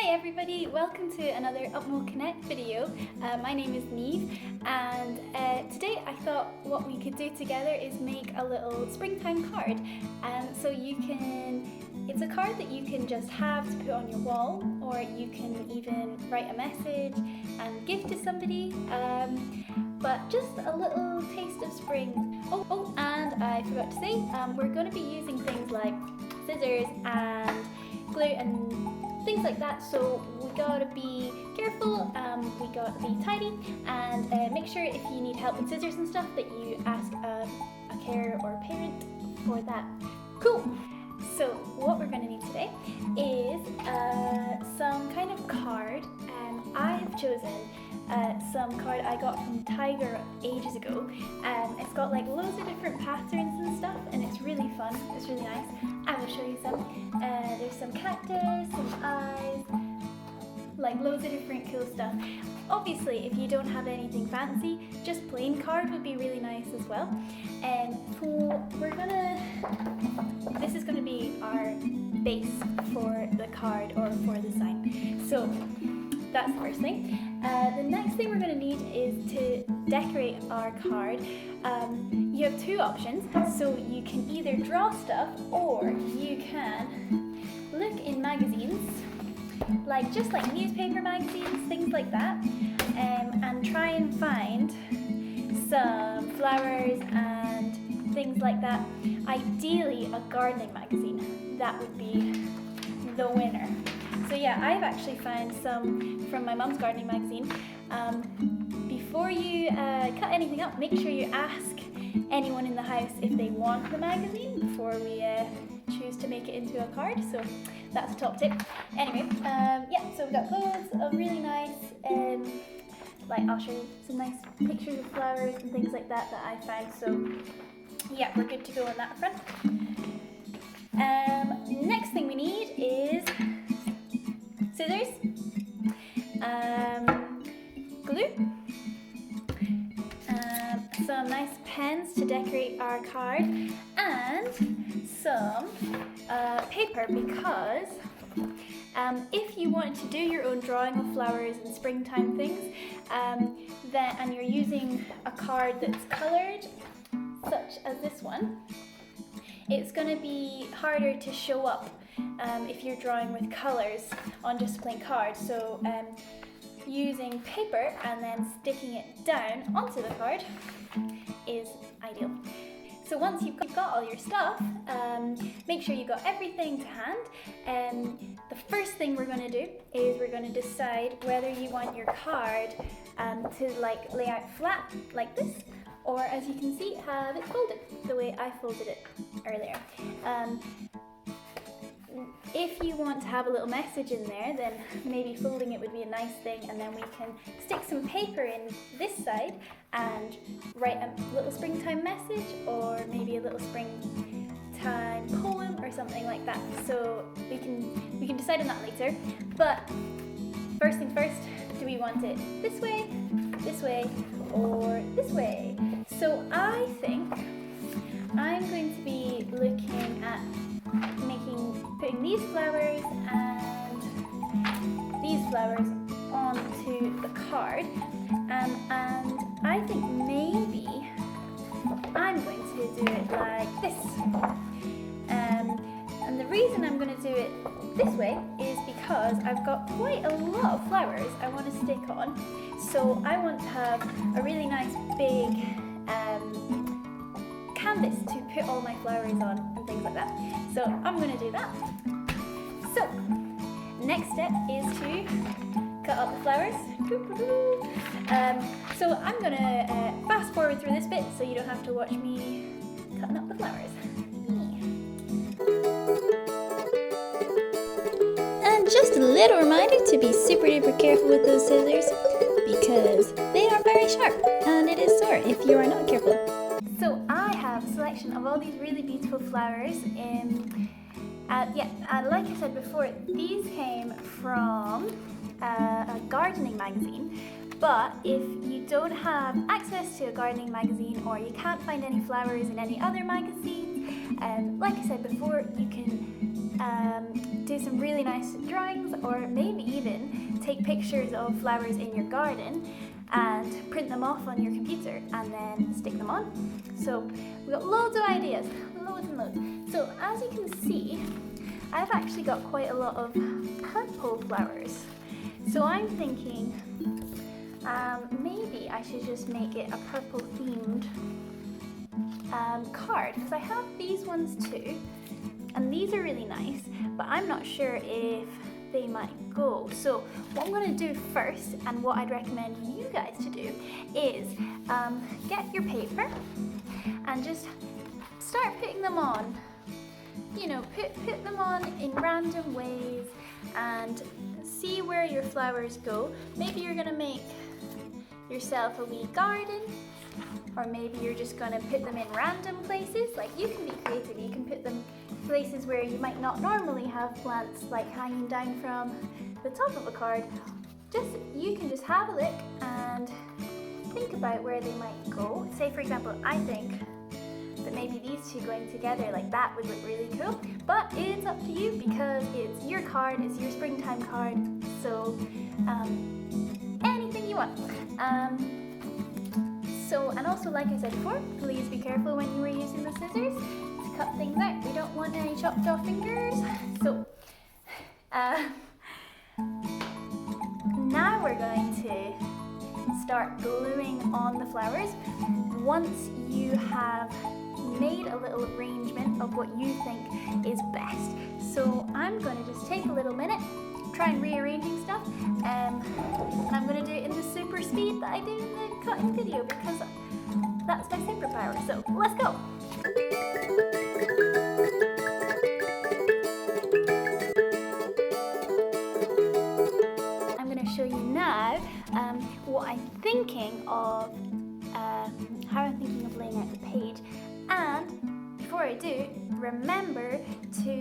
Hi everybody, welcome to another Upmo Connect video. My name is Niamh, and today I thought what we could do together is make a little springtime card. It's a card that you can just have to put on your wall, or you can even write a message and give to somebody, but just a little taste of spring. Oh, and I forgot to say, we're going to be using things like scissors and glue and things like that, so we gotta be careful, we gotta be tidy, and make sure if you need help with scissors and stuff that you ask a carer or a parent for that. Cool! So what we're gonna need today is some kind of card. I have chosen some card I got from Tiger ages ago. It's got like loads of different patterns and stuff, and it's really fun, it's really nice. I will show you some. There's some cactus, some eyes, like loads of different cool stuff. Obviously, if you don't have anything fancy, just plain card would be really nice as well. So this is gonna be our base for the card or for the sign. So that's the first thing. The next thing we're going to need is to decorate our card. You have two options, so you can either draw stuff or you can look in magazines, just like newspaper magazines, things like that, and try and find some flowers and things like that. Ideally a gardening magazine, that would be the winner. So yeah, I've actually found some from my mum's gardening magazine. Before you cut anything up, make sure you ask anyone in the house if they want the magazine before we choose to make it into a card. So that's a top tip. Anyway, yeah, so we've got loads of really nice, I'll show you some nice pictures of flowers and things like that I found. So yeah, we're good to go on that front. Next thing we need is scissors, glue, some nice pens to decorate our card, and some paper, because if you want to do your own drawing of flowers and springtime things, and you're using a card that's coloured, such as this one, it's going to be harder to show up if you're drawing with colours on just a plain card. So using paper and then sticking it down onto the card is ideal. So once you've got all your stuff, make sure you've got everything to hand. The first thing we're going to do is we're going to decide whether you want your card to lay out flat like this, or as you can see, have it folded the way I folded it earlier. If you want to have a little message in there, then maybe folding it would be a nice thing, and then we can stick some paper in this side and write a little springtime message, or maybe a little springtime poem or something like that. So we can decide on that later. But first thing first, do we want it this way, or this way? So I think I'm going to be looking at putting these flowers and these flowers onto the card, and I think maybe I'm going to do it like this. And the reason I'm going to do it this way is because I've got quite a lot of flowers I want to stick on, so I want to have a really nice big canvas to put all my flowers on and things like that. So I'm going to do that. So next step is to cut up the flowers. So I'm going to fast forward through this bit so you don't have to watch me cutting up the flowers. And just a little reminder to be super duper careful with those scissors, because they are very sharp and it is sore if you are not careful. So I have a selection of all these really beautiful flowers. Like I said before, these came from a gardening magazine. But if you don't have access to a gardening magazine, or you can't find any flowers in any other magazines, like I said before, you can do some really nice drawings, or maybe take pictures of flowers in your garden and print them off on your computer and then stick them on. So we've got loads of ideas, loads and loads. So as you can see, I've actually got quite a lot of purple flowers. So I'm thinking maybe I should just make it a purple themed card, because I have these ones too, and these are really nice, but I'm not sure if they might go. So what I'm going to do first, and what I'd recommend you guys to do, is get your paper and just start putting them on. You know, put them on in random ways and see where your flowers go. Maybe you're going to make yourself a wee garden, or maybe you're just going to put them in random places. Like, you can be creative, you can put them places where you might not normally have plants, like hanging down from the top of a card. You can just have a look and think about where they might go. Say for example, I think that maybe these two going together like that would look really cool, but it's up to you because it's your card, it's your springtime card, so anything you want. And also, like I said before, please be careful when you are using the scissors to cut things out. We don't want any chopped off fingers. So now we're going to start gluing on the flowers. Once you have made a little arrangement of what you think is best. So I'm going to just take a little minute, try and rearranging stuff, and I'm going to do it in the super speed that I do in the cutting video, because that's my superpower. So let's go! I'm going to show you now what I'm thinking of, how I'm thinking of laying out the page. And before I do, remember to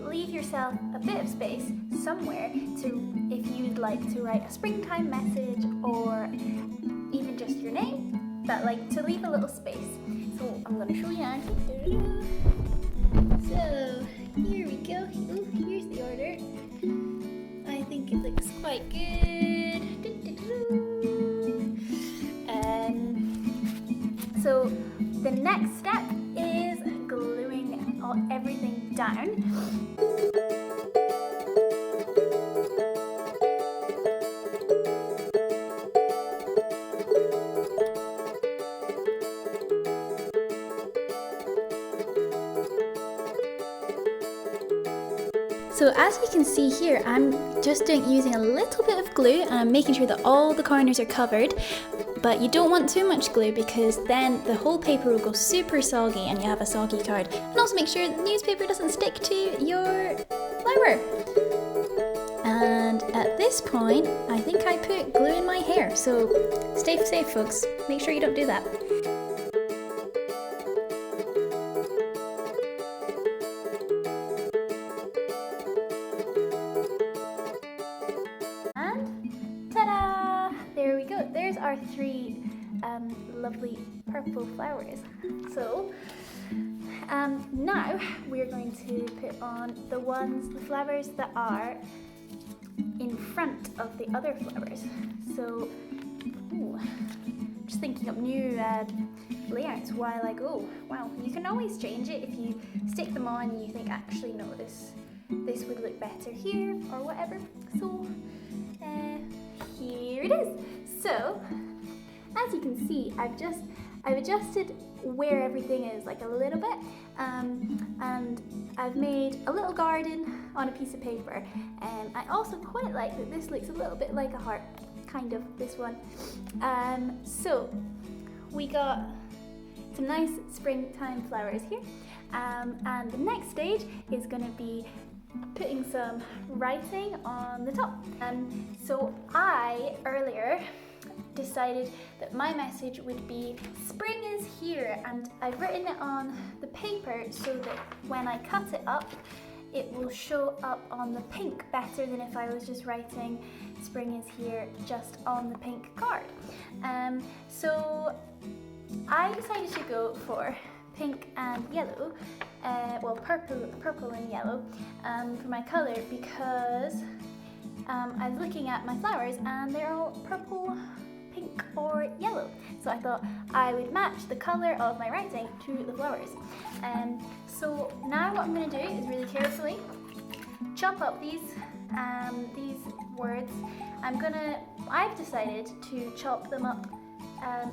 leave yourself a bit of space somewhere to, if you'd like to write a springtime message or even just your name, but like to leave a little space. So I'm going to show you now. So here we go. Ooh, here's the order. I think it looks quite good. So the next step is gluing everything down. So as you can see here, I'm just using a little bit of glue, and I'm making sure that all the corners are covered. But you don't want too much glue, because then the whole paper will go super soggy and you have a soggy card. And also make sure the newspaper doesn't stick to your flower. And at this point, I think I put glue in my hair. So stay safe, folks. Make sure you don't do that. And ta-da! There we go. There's our three lovely purple flowers. So now we're going to put on the flowers that are in front of the other flowers. So just thinking of new layouts while I go. Wow, you can always change it if you stick them on and you think, actually no, this would look better here or whatever. So here it is. So as you can see, I've adjusted where everything is like a little bit, and I've made a little garden on a piece of paper, and I also quite like that this looks a little bit like a heart, kind of, this one. So we got some nice springtime flowers here, and the next stage is going to be putting some writing on the top. So I earlier decided that my message would be spring is here, and I've written it on the paper so that when I cut it up, it will show up on the pink better than if I was just writing spring is here just on the pink card. So I decided to go for pink and yellow, well purple and yellow for my colour, because I was looking at my flowers and they're all purple, pink or yellow. So I thought I would match the colour of my writing to the flowers. So now what I'm going to do is really carefully chop up these words. I've decided to chop them up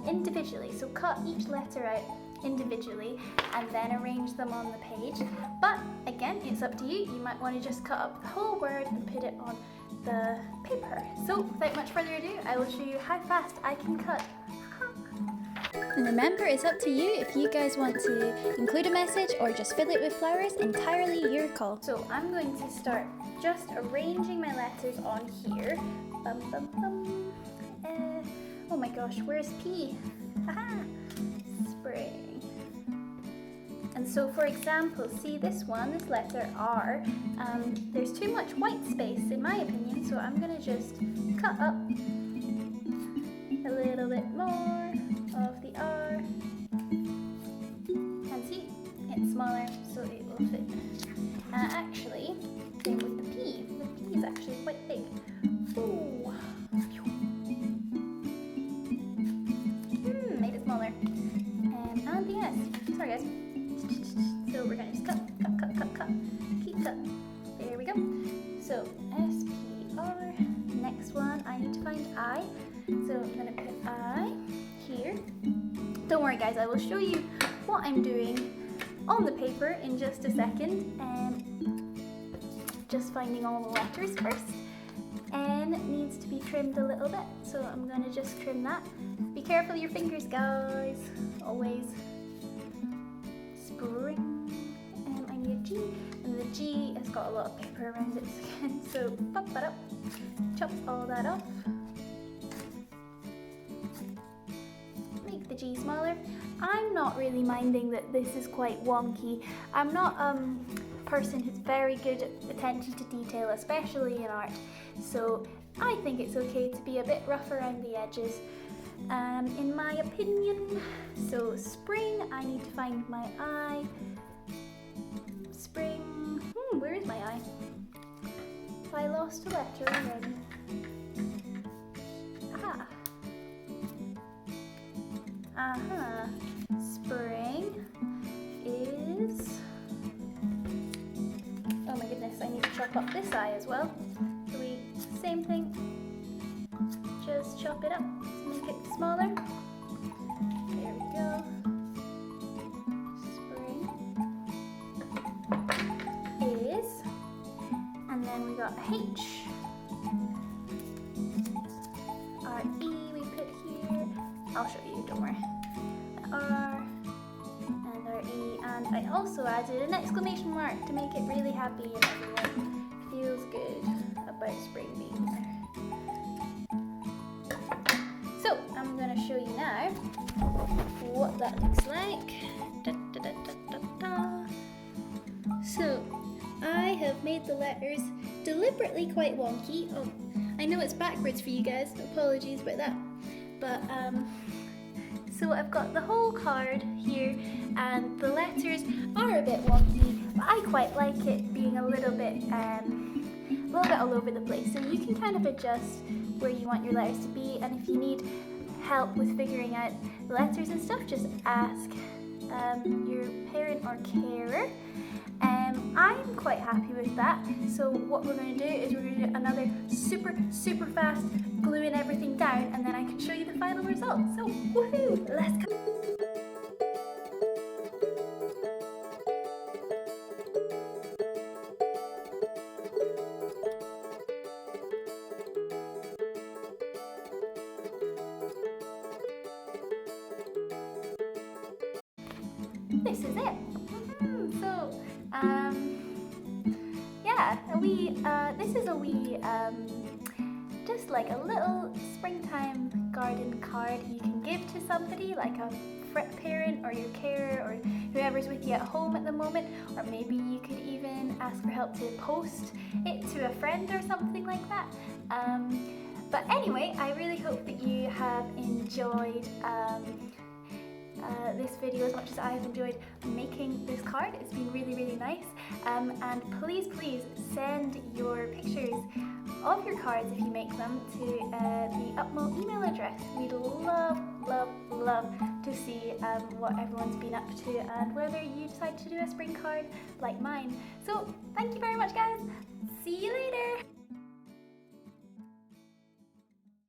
individually. So cut each letter out individually and then arrange them on the page. But again, it's up to you. You might want to just cut up the whole word and put it on the paper. So without much further ado, I will show you how fast I can cut. And remember, it's up to you if you guys want to include a message or just fill it with flowers. Entirely your call. So I'm going to start just arranging my letters on here. Oh my gosh, where's P? Haha! Spring. And so for example, see this one, this letter R, there's too much white space in my opinion, so I'm going to just cut up a little bit more of the R. And see, it's smaller, so it will fit. Actually, same with the P. The P is actually quite big. Ooh. Made it smaller. And the S. Sorry guys. So we're going to just cut. Keep cut. There we go. So S, P, R. Next one, I need to find I. So I'm going to put I here. Don't worry guys, I will show you what I'm doing on the paper in just a second. Just finding all the letters first. N needs to be trimmed a little bit, so I'm going to just trim that. Be careful of your fingers guys, always. Spring. I need a G, and the G has got a lot of paper around it again, so pop that up, chop all that off. Make the G smaller. I'm not really minding that this is quite wonky. I'm not a person who's very good at attention to detail, especially in art, so I think it's okay to be a bit rough around the edges, in my opinion. So spring, I need to find my I. Spring, where is my I? I lost a letter already. Spring is, oh my goodness, I need to chop up this I as well. So same thing, just chop it up to make it smaller. There we go. Spring is, and then we got H. R, E we put here. I'll show you, don't worry. R and our E, and I also added an exclamation mark to make it really happy and everyone feels good about spring being there. So I'm going to show you now what that looks like. So I have made the letters deliberately quite wonky. Oh, I know it's backwards for you guys, apologies about that. But so I've got the whole card here, and the letters are a bit wonky, but I quite like it being a little bit all over the place. So you can kind of adjust where you want your letters to be, and if you need help with figuring out the letters and stuff, just ask your parent or carer. I'm quite happy with that. So what we're going to do is we're going to do another super fast gluing everything down, and then I can show you the final result. So woohoo, let's go. This is it. So yeah, this is a wee, just like a little springtime garden card you can give to somebody, like a parent or your carer or whoever's with you at home at the moment, or maybe you could even ask for help to post it to a friend or something like that. But anyway, I really hope that you have enjoyed this video as much as I have enjoyed making this card. It's been really, really nice. And please send your pictures of your cards if you make them to the Upmo email address. We'd love to see what everyone's been up to and whether you decide to do a spring card like mine. So thank you very much, guys.